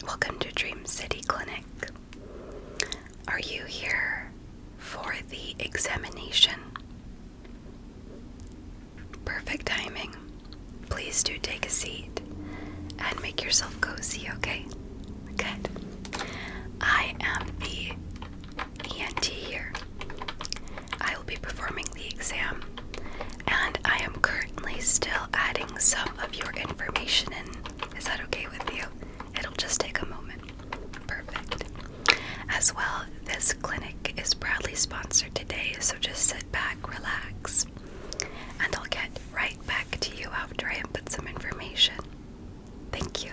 Welcome to Dream City Clinic. Are you here for the examination? Perfect timing. Please do take a seat and make yourself cozy, okay? Good. I am the ENT here. I will be performing the exam, and I am currently still adding some of your information in. Is that okay with you? It'll just take a moment. Perfect. As well, this clinic is proudly sponsored today, so just sit back, relax, and I'll get right back to you after I input some information. Thank you.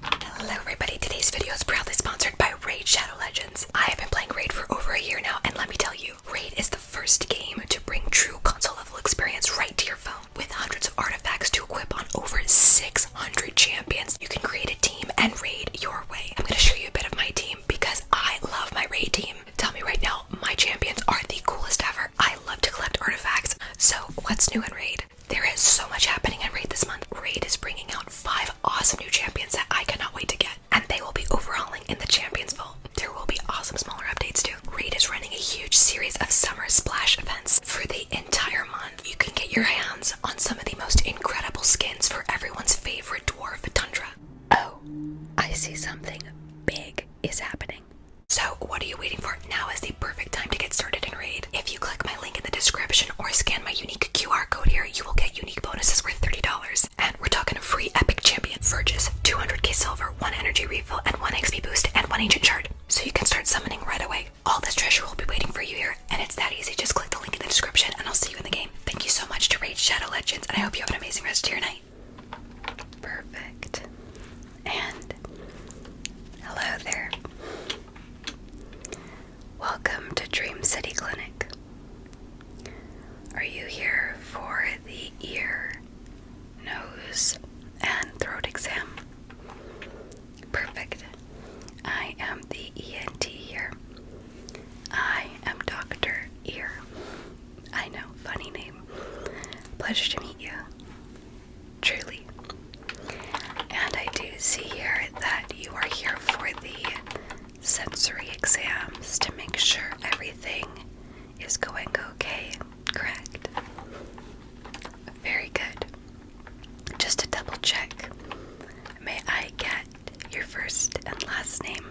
Hello everybody, today's video is proudly sponsored by Raid Shadow Legends. I have been playing Raid for over a year now, and let me tell you, Raid is the first game to bring true console level experience right to your phone. With hundreds of artifacts to equip on over 600 champions, you can create a team and raid your way. I'm going to show you a bit of my team because I love my raid team. Tell me right now, my champions are the coolest ever. I love to collect artifacts. So what's new in Raid? There is so much happening in Raid this month. Raid is bringing out 5 awesome new champions that I cannot wait to get, and they will be overhauling in the Champions Vault. There will be awesome smaller updates too. Raid is running a huge series of summer splash events for the entire month. You can get your hands on some of the most incredible skins for everyone's favorite dwarf tundra. Oh, I see something big is happening. So what are you waiting for? Now is the perfect time to get started in Raid. If you click my link in the description or scan my unique QR code here, you will get unique bonuses worth $30. And we're talking a free epic champion, Verges, 200k silver, 1 energy refill, and 1 XP boost, and 1 ancient shard. So you can start summoning right away. All this treasure will be waiting for you here, and it's that easy. Just click the link in the description and I'll see you in the game. Thank you so much to Raid Shadow Legends, and I hope you have an amazing rest of your night. Perfect. And hello there. Welcome to Dream City Clinic. Are you here for the ear, nose, and throat exam? Perfect. I am the ENT here. I am Dr. Ear. I know, funny name. Pleasure to meet you. Truly. And I do see here that you are here for the sensory exams to make sure everything is going okay, correct? Very good. Just to double check, may I get your first and last name?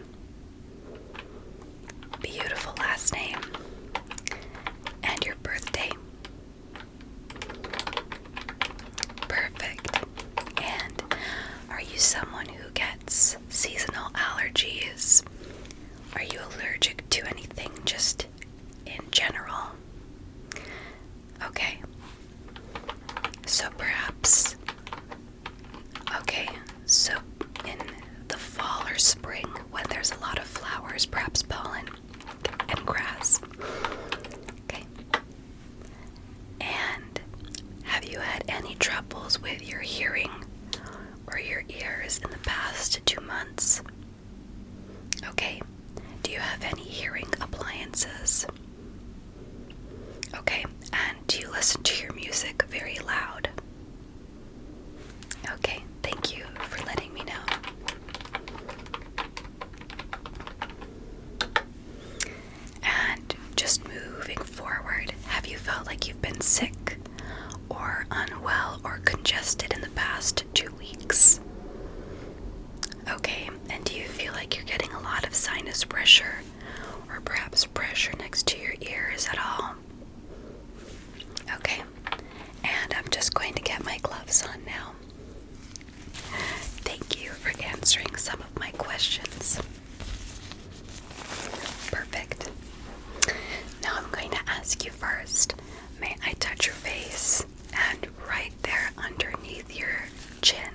Beautiful last name. And your birthday? Perfect. And are you someone who gets seasonal allergies? Are you allergic to anything just in general? Okay. So perhaps, so in the fall or spring when there's a lot of flowers, perhaps pollen and grass. Okay. And have you had any troubles with your hearing or your ears in the past 2 months? Okay. Do you have any hearing appliances? Okay, and do you listen to your music very loud? Okay, thank you for letting me know. And just moving forward, have you felt like you've been sick or unwell or congested in the past 2 weeks? Okay, and do you feel like you're getting a lot of sinus pressure or perhaps pressure next to your ears at all? Okay, and I'm just going to get my gloves on now. Thank you for answering some of my questions. Perfect. Now I'm going to ask you first, may I touch your face and right there underneath your chin?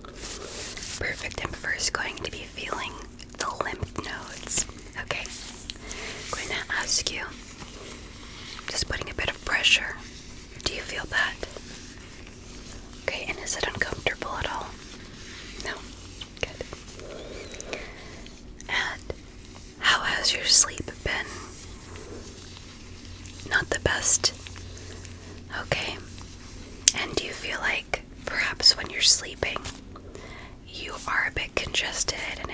Perfect. I'm first going to be feeling the lymph nodes. Okay. I'm going to ask you, just putting a bit of pressure. Do you feel that? Okay, and is it uncomfortable at all? No? Good. And how has your sleep been? Not the best? Okay. And do you feel like perhaps when you're sleeping, you are a bit congested and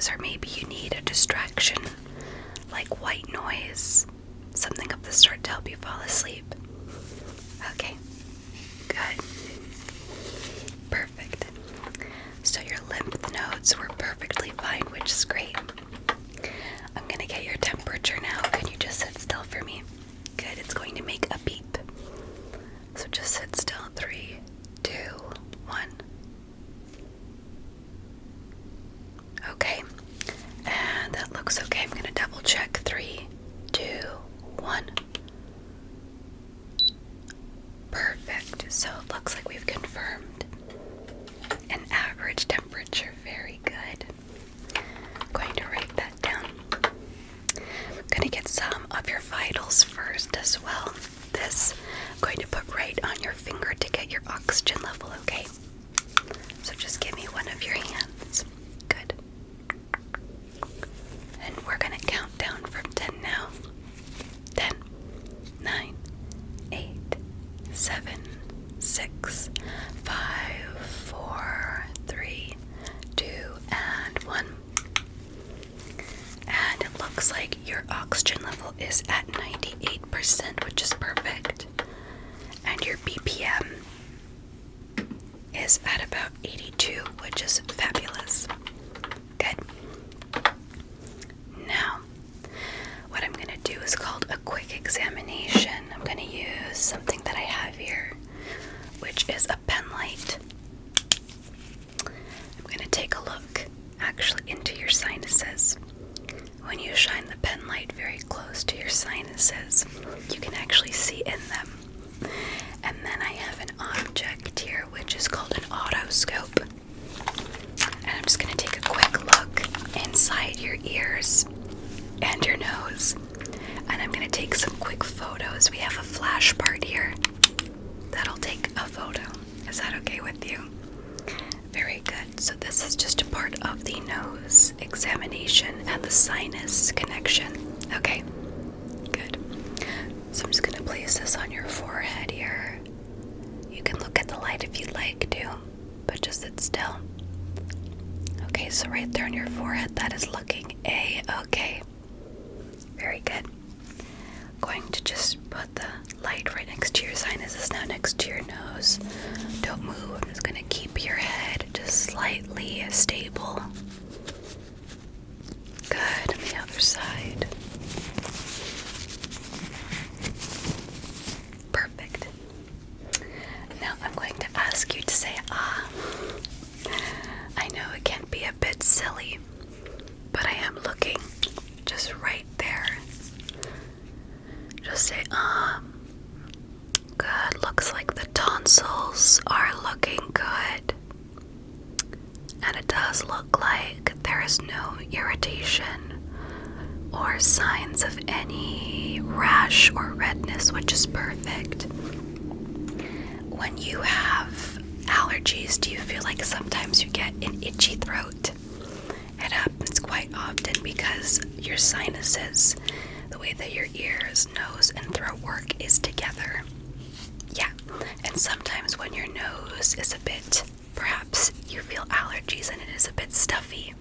noise, or maybe you need a distraction like white noise, something of the sort to help you fall asleep. Okay, good. Perfect. So your lymph nodes were perfectly fine, which is great. I'm going to get your temperature now. Can you just sit still for me? Good, it's going to make a beep. So just sit still. 3, 2, 1. Okay, and that looks okay. I'm going to double check. 3, 2, 1. Perfect. So it looks like we've confirmed an average temperature. Very good. I'm going to write that down. I'm going to get some of your vitals first as well. This I'm going to put right on your finger to get your oxygen level, okay? So just give me one of your hands. Good. And we're going to count down from 10 now. 10, 9, 8, 7, 6, 5, 4, 3, 2, and 1. And it looks like your oxygen level is at 98%, which is perfect. And your BPM is at about 82, which is fabulous. Good. Now, what I'm going to do is called a quick examination. I'm going to use something that I have here, which is a pen light. I'm going to take a look actually into your sinuses. When you shine the pen light very close to your sinuses, you can actually see in them. And then I have an object here, which is called an otoscope. And I'm just going to take a quick look inside your ears and your nose. And I'm going to take some quick photos. We have a flash part here that'll take a photo. Is that okay with you? Very good. So this is just a part of the nose examination and the sinus connection. Okay, good. So I'm just going to place this on your forehead here. You can look at the light if you'd like to, but just sit still. Okay, so right there on your forehead, that is looking A-okay. Very good. Going to just put the light right next to your sinuses, now next to your nose. Don't move. I'm just going to keep your head just slightly stable. Good. On the other side. Perfect. Now I'm going to ask you to say ah. I know it can be a bit silly, but I am looking just right there. Just say ah. Good. Looks like the tonsils are looking good. And it does look like there is no irritation or signs of any rash or redness, which is perfect. When you have allergies, do you feel like sometimes you get an itchy throat? It happens quite often because your sinuses, the way that your ears, nose, and throat work is together. Yeah, and sometimes when your nose is a bit, perhaps you feel allergies and it is a bit stuffy.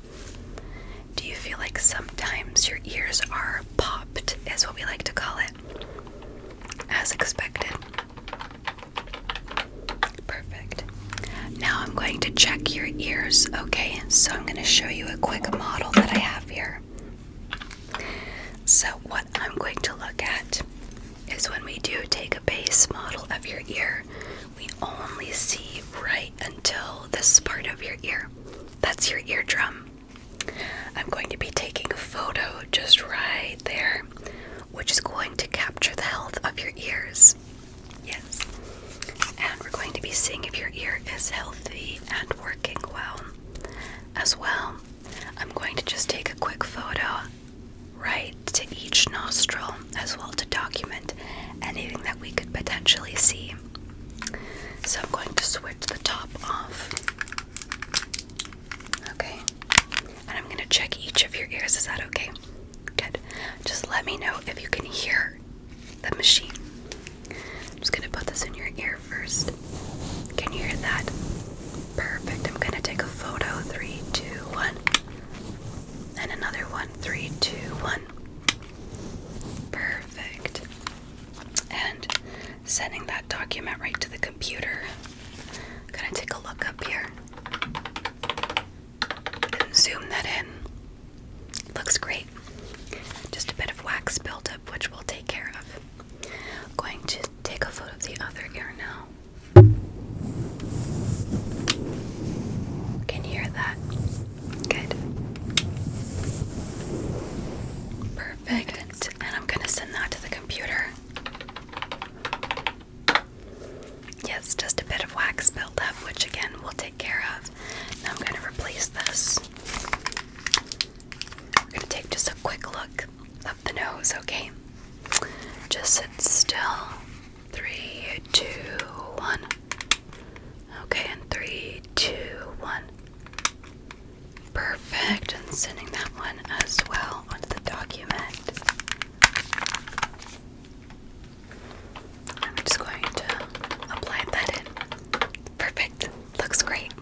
Do you feel like sometimes your ears are popped, is what we like to call it? As expected. Perfect. Now I'm going to check your ears, okay? So I'm going to show you a quick model that I have here. So what I'm going to look at is when we do take a base model of your ear, we only see right until this part of your ear. That's your eardrum. I'm going to be taking a photo just right there, which is going to capture the health of your ears. Yes. And we're going to be seeing if your ear is healthy and working well. As well, I'm going to just take a quick photo right to each nostril as well to document anything that we could potentially see. So I'm going to switch the top off. Okay. And I'm going to check each of your ears. Is that okay? Good. Just let me know if you can hear the machine. I'm just going to put this in your ear first. Can you hear that? Perfect. I'm going to take a photo. 3, 2, 1. sending that document right to the computer. Gonna take a look up here and zoom that in. Looks great. Just a bit of wax buildup, which we'll take care of. Going to take a photo of the other ear now. Can you hear that? Good. Perfect. And I'm gonna send that to the computer. Yes, just a bit of wax buildup, which again we'll take care of. Now I'm gonna replace this. We're gonna take just a quick look up the nose, okay? Just sit still. 3, 2, 1. Okay, and 3, 2, 1. Perfect, and sending that one as well onto the document. I'm just going to apply that in. Perfect, looks great.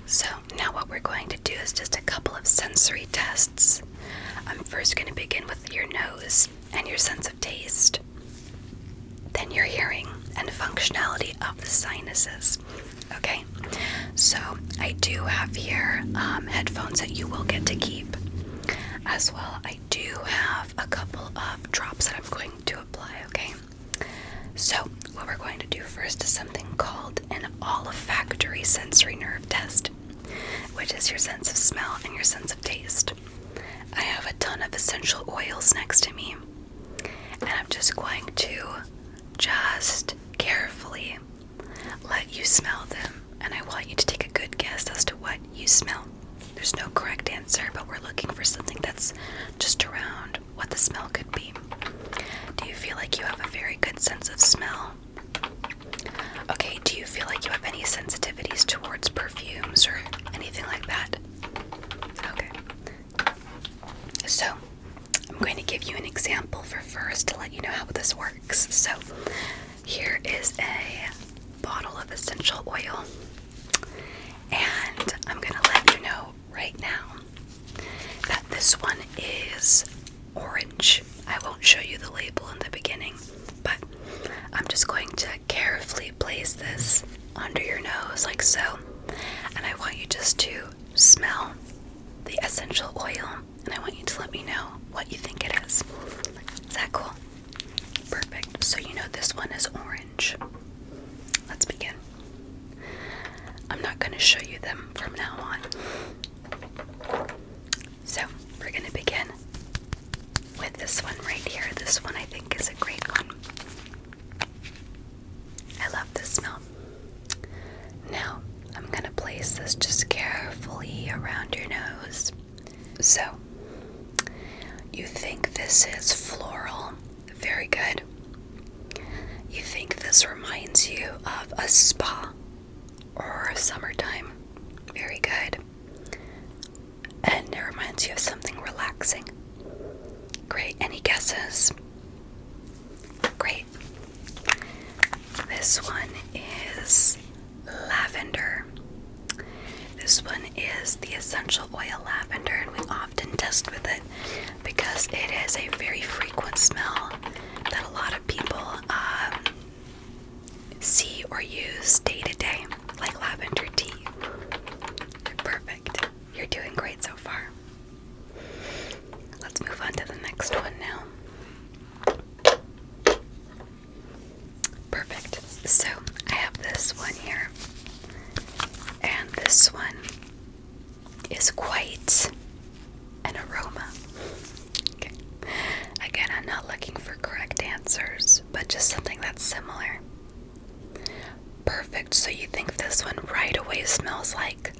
So now what we're going to do is just a couple of sensory tests. I'm first going to begin with your nose and your sense of taste, then your hearing and functionality of the sinuses. Okay, so I do have here headphones that you will get to keep. As well, I do have a couple of drops that I'm going to apply, okay? So what we're going to do first is something called an olfactory sensory nerve test, which is your sense of smell and your sense of taste. I have a ton of essential oils next to me, and I'm just going to carefully let you smell them, and I want you to take a good guess as to what you smell. There's no correct answer, but we're looking for something that's just around what the smell could be. Do you feel like you have a very good sense of smell? Okay, do you feel like you have any sensitivities towards perfumes or anything like that? Okay. So, I'm going to give you an example for first to let you know how this works. So, here is a bottle of essential oil, and I'm going to let you know right now that this one is orange. I won't show you the label in the beginning, but I'm just going to carefully place this under your nose like so, and I want you just to smell the essential oil, and I want you to let me know what you think it is. Is that cool? Perfect. So you know this one is orange. Let's begin. I'm not going to show you them from now on. So we're going to begin with this one right here. This one I think is a great one. I love this smell. Now I'm going to place this just carefully around your nose. So you think this is floral. Very good. You think this reminds you of a spa or summertime. Very good. And it reminds you of something relaxing. Great. Any guesses? Great. This one is lavender. This one is the essential oil lavender, and we often test with it because it is a very frequent smell that a lot of people see or use day to day, like lavender tea. Perfect. You're doing great so far. Let's move on to the next one now. Perfect. So I have this one here, and this one is quite an aroma. Okay. Again, I'm not looking for correct answers, but just something that's similar. Perfect. So you think this one right away smells like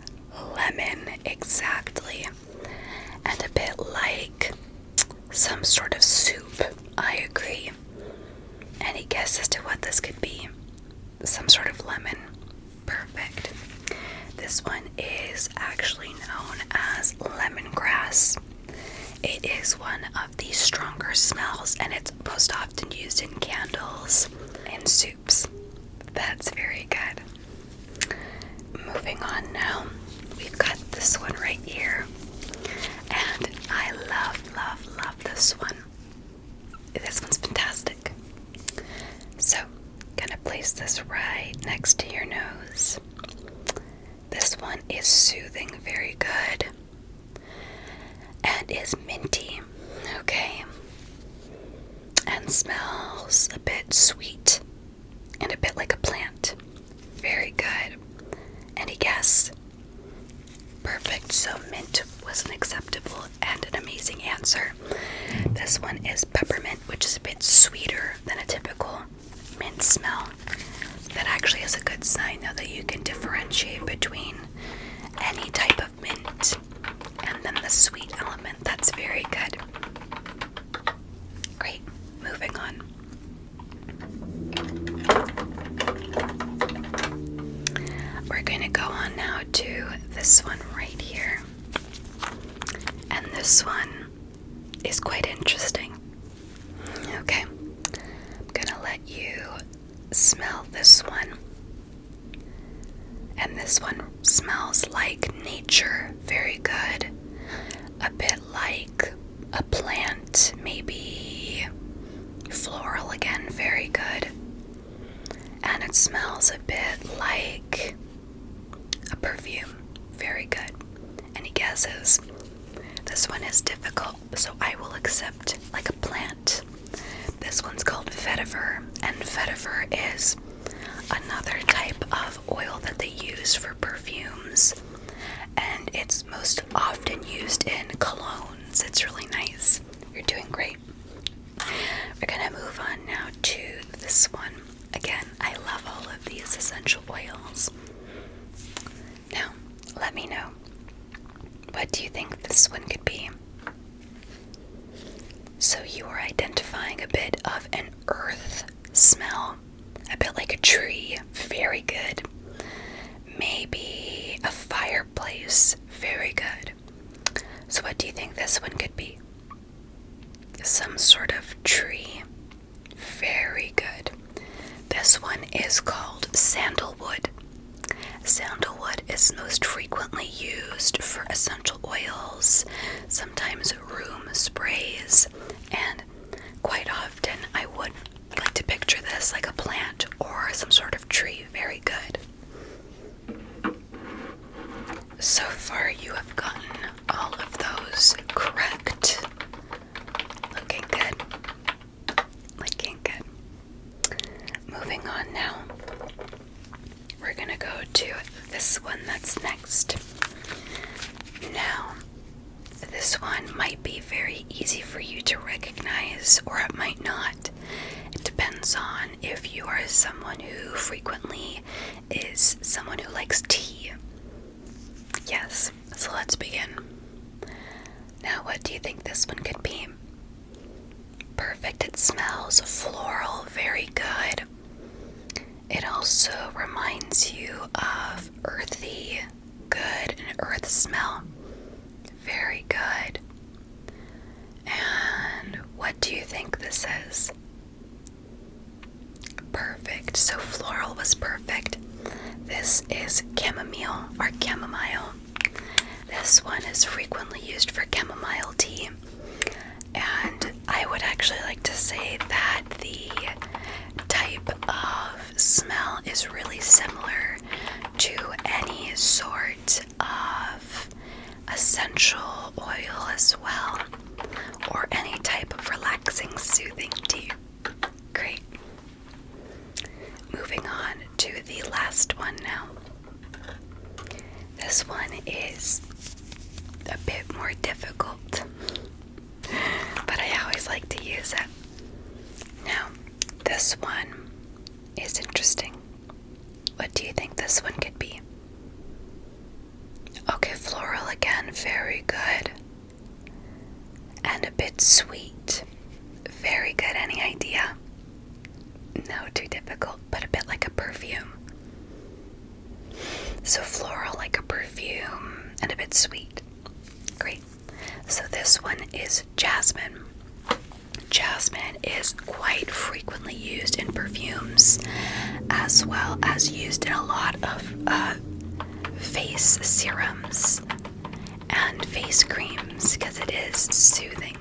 lemon, exactly, and a bit like some sort of soup. I agree. Any guess as to what this could be? Some sort of lemon. Perfect. This one is actually known as lemongrass. It is one of the stronger smells, and it's most often used in candles and soups. That's very good. Moving on now, we've got this one right here, and I love this one. This one's fantastic. So, place this right next to your nose. This one is soothing, very good, and is minty, okay, and smells a bit sweet and a bit like a plant. Very good. Any guess? Perfect. So mint was an acceptable and an amazing answer. This one is peppermint, which is a bit sweeter than a typical mint smell. That actually is a good sign, though, that you can differentiate between any type of mint and then the sweet element. That's very good. Great. Moving on. We're going to go on now to this one right here. And this one is quite interesting. Okay. I'm going to let you smell this one. And this one smells like nature. Very good. A bit like a plant, maybe floral again. Very good. And it smells a bit like a perfume. Very good. Any guesses? This one is difficult, so I will accept like a plant. This one's called vetiver, and vetiver is another type of oil that they use for perfumes, and it's most often used in colognes. It's really nice. You're doing great. We're gonna move on now to this one. Again, I love all of these essential oils. Now, let me know. What do you think this one could be? So you are identifying a bit of an earth smell, a bit like a tree. Very good. Maybe a fireplace. Very good. So what do you think this one could be? Some sort of tree. Very good. This one is called sandalwood. Sandalwood is most frequently used for essential oils, sometimes room sprays, and quite often I would like to picture this like a plant or some sort of tree. Very good. So far you have gotten all of those correct. Looking good. Looking good. Moving on now. We're gonna go to this one that's next. Now, this one might be very easy for you to recognize, or it might not. It depends on if you are someone who frequently is someone who likes tea. Yes, so let's begin. Now, what do you think this one could be? Perfect. It smells floral. Very good. It also reminds you of earthy, good, an earth smell. Very good. And what do you think this is? Perfect. So floral was perfect. This is chamomile or chamomile. This one is frequently used for chamomile tea. And I would actually like to say that the type of smell is really similar to any sort of essential oil as well, or any type of relaxing, soothing tea. Great. Moving on to the last one now. This one is a bit more difficult, but I always like to use it. Now, this one is interesting. What do you think this one could be? Okay, floral again, very good. And a bit sweet. Very good. Any idea? No, too difficult, but a bit like a perfume. So floral like a perfume and a bit sweet. Great. So this one is jasmine. Jasmine is quite frequently used in perfumes, as well as used in a lot of face serums and face creams because it is soothing.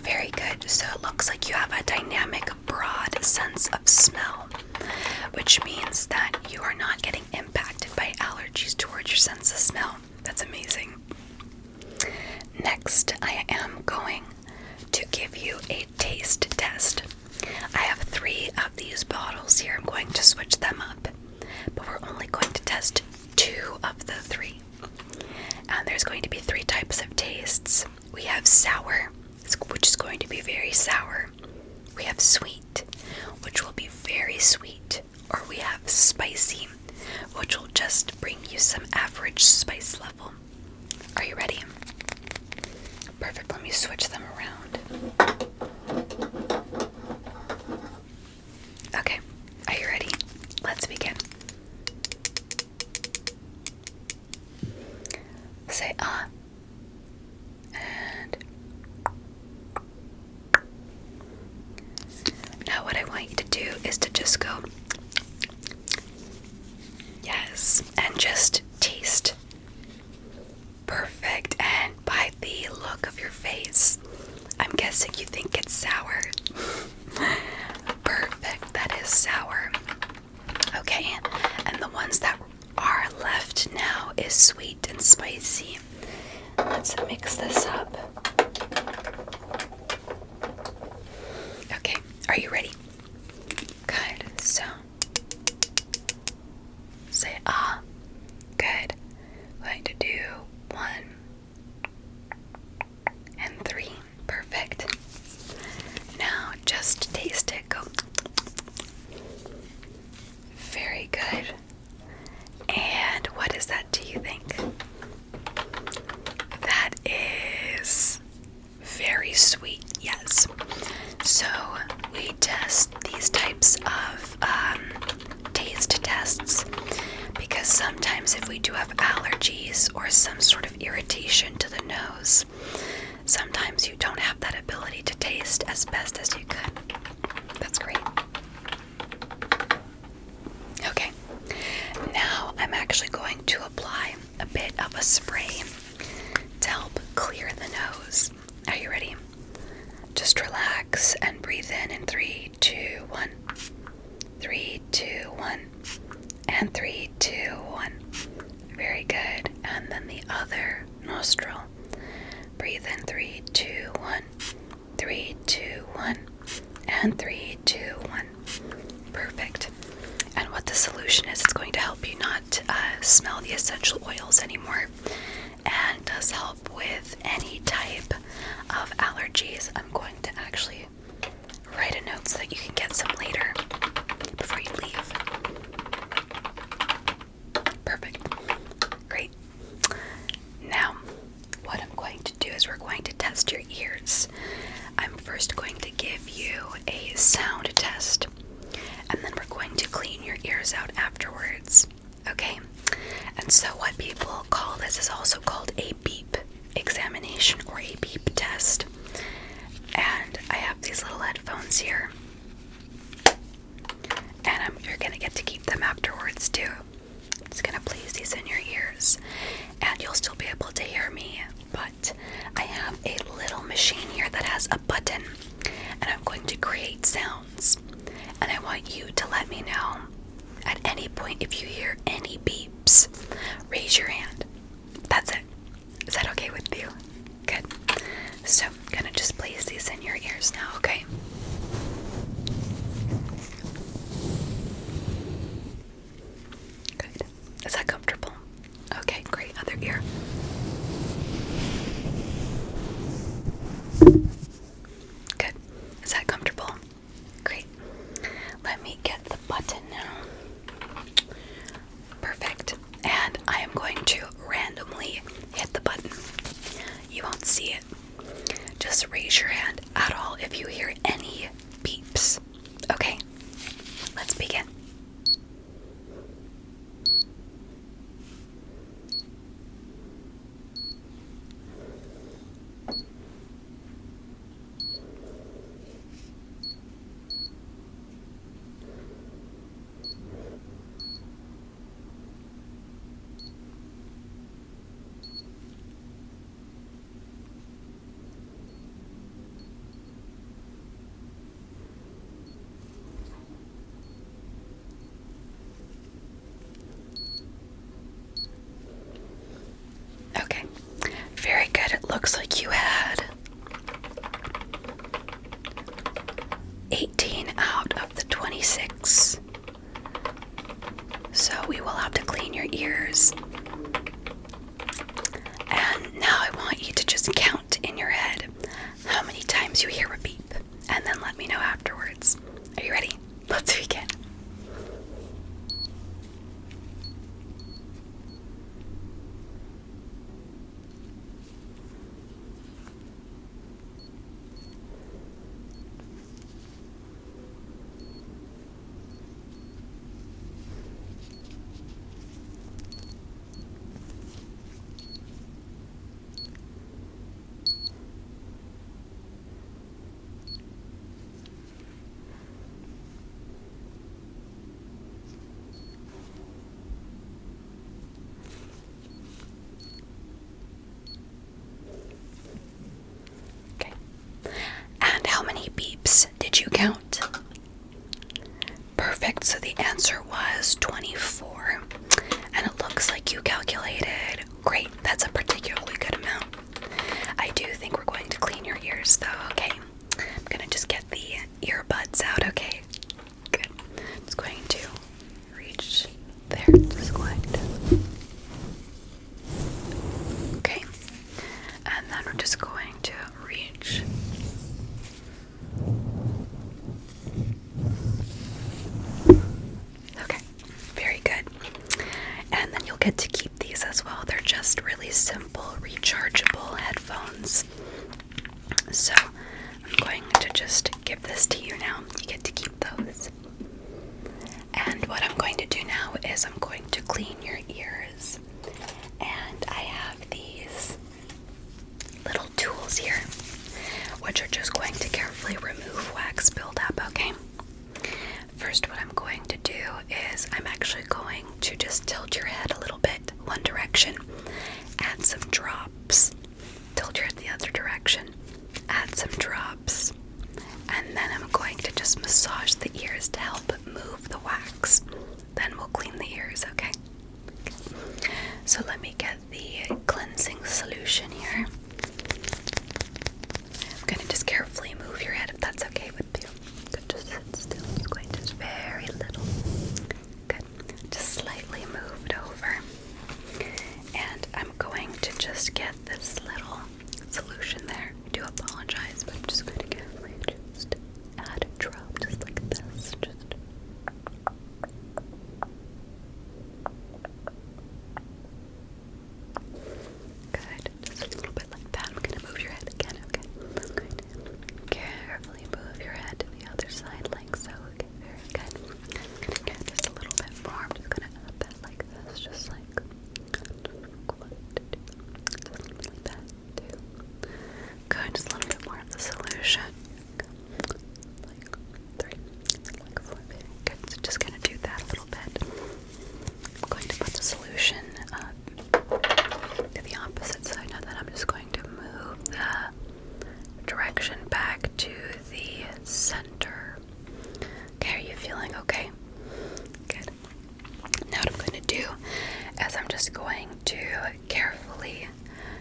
Very good. So it looks like you have a dynamic, broad sense of smell. which means that you are not getting impacted by allergies towards your sense of smell. That's amazing. Next, I am going to give you a taste test. I have 3 of these bottles here. I'm going to switch them up, but we're only going to test 2 of the 3. And there's going to be 3 types of tastes. We have sour, which is going to be very sour. We have sweet, which will be very sweet. Or we have spicy, which will just bring you some average spice level. Are you ready? Perfect. Let me switch them around. Okay. Are you ready? Let's begin. Say ah. And now what I want you to do is to just go, yes, and just taste. Perfect. And by the look of your face, I'm guessing you think it's sour. Perfect. That is sour. Okay. And the ones that are left now is sweet and spicy. Let's mix this up. Okay. Are you ready? Good. So, say ah. Good. Going to do 1 and 3. Perfect. Now just taste it. Go. Very good. And what is that, do you think? That is very sweet, yes. So we test these types of taste tests because sometimes if we do have allergies or some sort of irritation to the nose, sometimes you don't have that ability to taste as best as you could. That's great. Okay, now I'm actually going to apply a bit of a spray to help clear the nose. Are you ready? Just relax and breathe in 3, 2, 1. 3, 2, 1. And 3, 2, 1. Very good. And then the other nostril. Breathe in 3, 2, 1. 3, 2, 1. And 3, 2, 1. Perfect. And what the solution is, it's going to help you not smell the essential oils anymore, and does help with any type of allergies. I'm going to actually write a note so that you can get some later before you leave. Perfect. Great. Now, what I'm going to do is we're going to test your ears. I'm first going to give you a sound test, and then we're going to clean your ears out afterwards. Okay? And so what people call this is also called a beep examination or a beep test. And I have these little headphones here, and you're going to get to keep them afterwards too. I'm just going to place these in your ears, and you'll still be able to hear me, but I have a little machine here that has a button, and I'm going to create sounds, and I want you to let me know at any point if you hear any beeps. Raise your hand. That's it. Is that okay with you? Good. So I'm gonna just place these in your ears now, okay? Good. Is that comfortable? Okay, great. Other ear. Good. Is that comfortable? Great. Let me get the button now. Perfect. And I am going to randomly hit the button. You won't see it. Just raise your hand at all if you hear any looks like you had 18 out of the 26. So we will have to clean your ears. And now I want you to just count in your head how many times you hear a beep, and then let me know afterwards. Are you ready? Let's begin. Beeps did you count? Perfect, so the answer was 24, and it looks like you calculated. Great, that's a particularly good amount. I do think we're going to clean your ears though, okay? I'm gonna just get the earbuds out, okay? Good. Just going to reach there, just going to. Okay, and then we're just going to reach. Get to keep these as well. They're just really simple, rechargeable headphones. So I'm going to just give this to you now. You get to keep those. And what I'm going to do now is I'm going to clean your ears. And I have these little tools here, which are just going to carefully remove wax buildup, okay? First, what I'm going to do is I'm actually going to just tilt your head a little bit one direction, add some drops, tilt your head the other direction, add some drops, and then I'm going to just massage the ears to help move the wax. Then we'll clean the ears, okay? So let me get the cleansing solution here. I'm going to just carefully move your head if that's okay with you. Good, just sit still. Just going to just very little. Good. Just slightly moved over. And I'm going to just get this little solution there. I do apologize, but I'm just going to carefully just add a drop just like this. Just good. Just a little bit like that. I'm going to move your head again, okay? I'm going to carefully move your head to the other side like so. Okay, very good. I'm going to get just a little bit more. I'm just going to add that like this, just like 1, 2, just like that, 2. Good, just a little bit more of the solution. Like 3, like 4, very good. So just going to do that a little bit. I'm going to put the solution to the opposite side. Now that I'm just going to move the direction back to the center. Okay, are you feeling okay? Good. Now what I'm going to do is I'm just going to carefully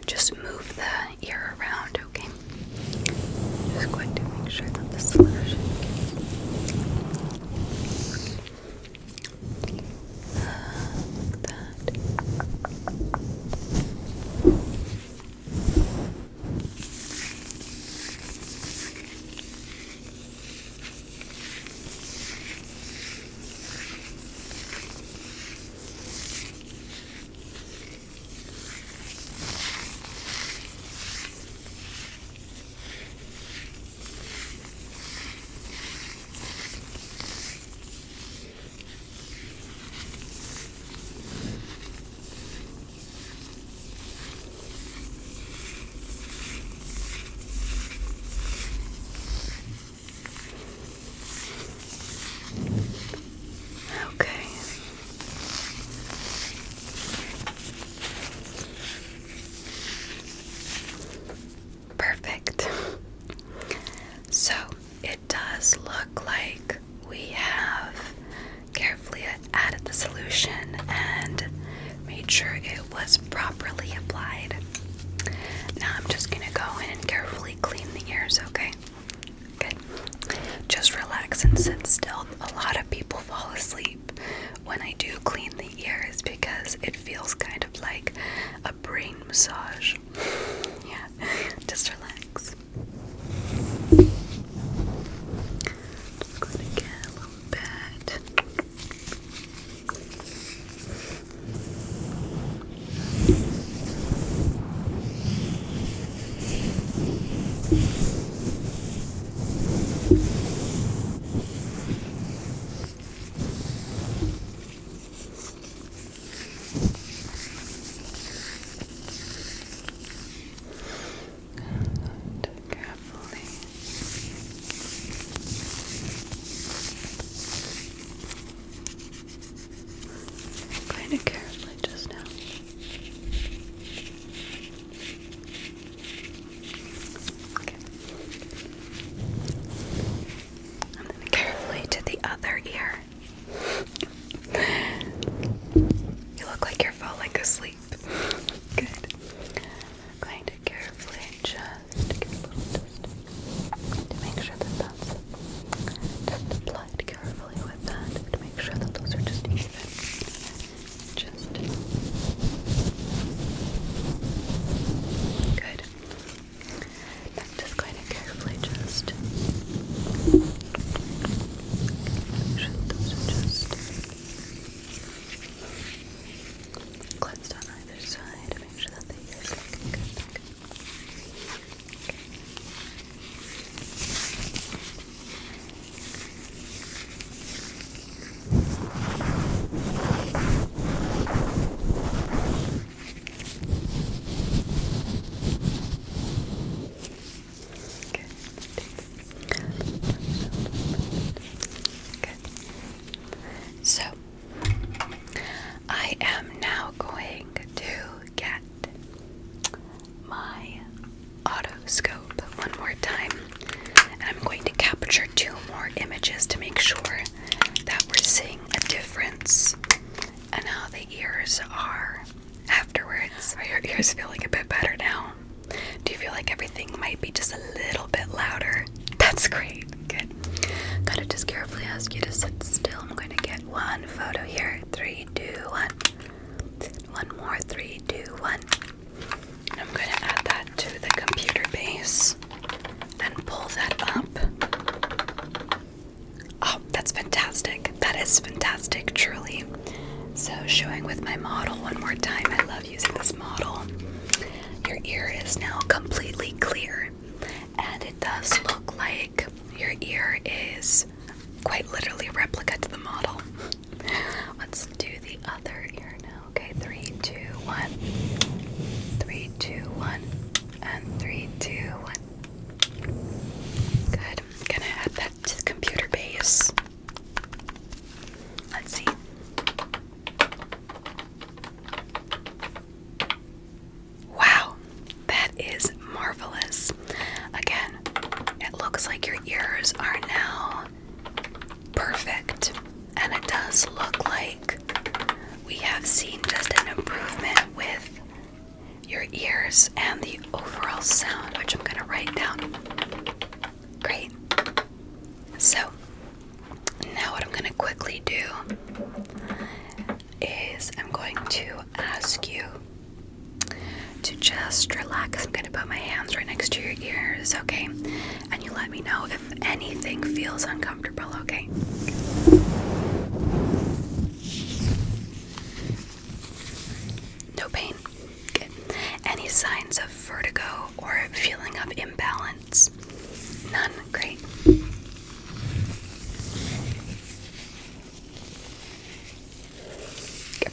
just move the ear around, okay? Just going to make sure that the solution like that. Okay. Perfect. So it does look like we have carefully added the solution and made sure it was properly applied. Now I'm just going just relax and sit still. A lot of people fall asleep when I do clean the ears because it feels kind of like a brain massage. Yeah, just relax. Just going to get a little bit. Carefully just now. Okay. And then carefully to the other ear. You look like you're falling asleep. Good. Going to carefully just get a little distance to make sure that that's just applied carefully with that to make sure that those are just even. Good. I'm just going to carefully just make sure that those are just cleansed on either side to make sure that the ears look good. So, I am now going to get my otoscope one more time, and I'm going to capture 2 more images to make sure that we're seeing a difference in how the ears are afterwards. Are your ears feeling a bit better now? Do you feel like everything might be just a little bit louder? That's great. Good. Gotta just carefully ask you to sit still. I'm going to get one photo here. 3, 2, 1. One more. 3, 2, 1. And I'm going to add that to the computer base and pull that up. Oh, that's fantastic. That is fantastic, truly. So showing with my model one more time. I love using this model. Your ear is now completely clear, and it does look like your ear is quite literally a replica to the model. Let's do the other ear now. Okay, 3, 2, 1. 3, 2, 1. And 3, 2, 1. Good. I'm gonna add that to the computer base. Let's see. Wow, that is marvelous. Again, it looks like your ears are now perfect, and it does look like we have seen just an improvement with your ears and the overall sound, which I'm going to write down. Great. So, now what I'm going to quickly do is I'm going to ask you to just relax. I'm going to put my hands right next to your ears, okay? And you let me know if anything feels uncomfortable, okay? No pain? Good. Any signs of vertigo or feeling of imbalance? None? Great.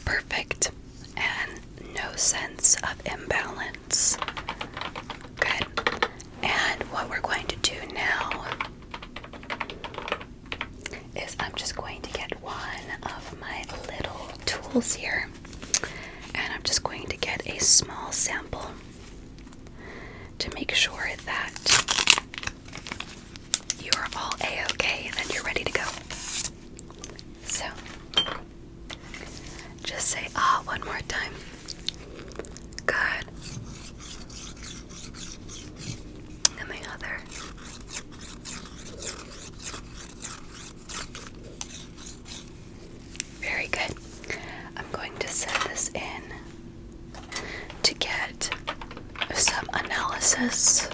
Perfect. And no sense of imbalance. Good. And what we're going to do now is I'm just going to get one of my little tools here, and I'm just going to get a small sample to make sure that you are all A-okay and you're ready to go. So, just say ah one more time. Good. And the other. is in to get some analysis.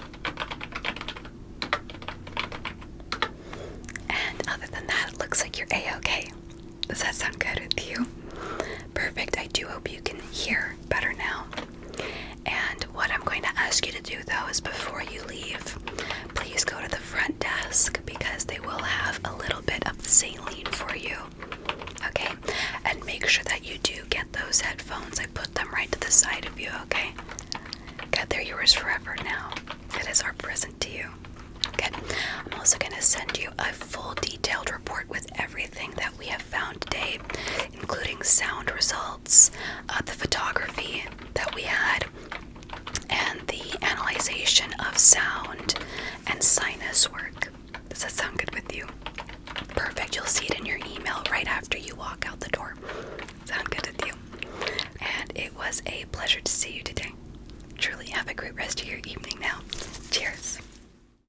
And other than that, it looks like you're A-okay. Does that sound good with you? Perfect. I do hope you can hear better now. And what I'm going to ask you to do, though, is before you leave, please go to the front desk because they will have a little bit of saline for you. Okay? And make sure that you do get those headphones. I put them right to the side of you, okay? Good, they're yours forever now. It is our present to you. Good. I'm also going to send you a full detailed report with everything that we have found today, including sound results, the photography that we had, and the analyzation of sound and sinus work. Does that sound good with you? Perfect. You'll see it in your email right after you walk out the door. Sound good with you? And it was a pleasure to see you today. Truly have a great rest of your evening now. Cheers.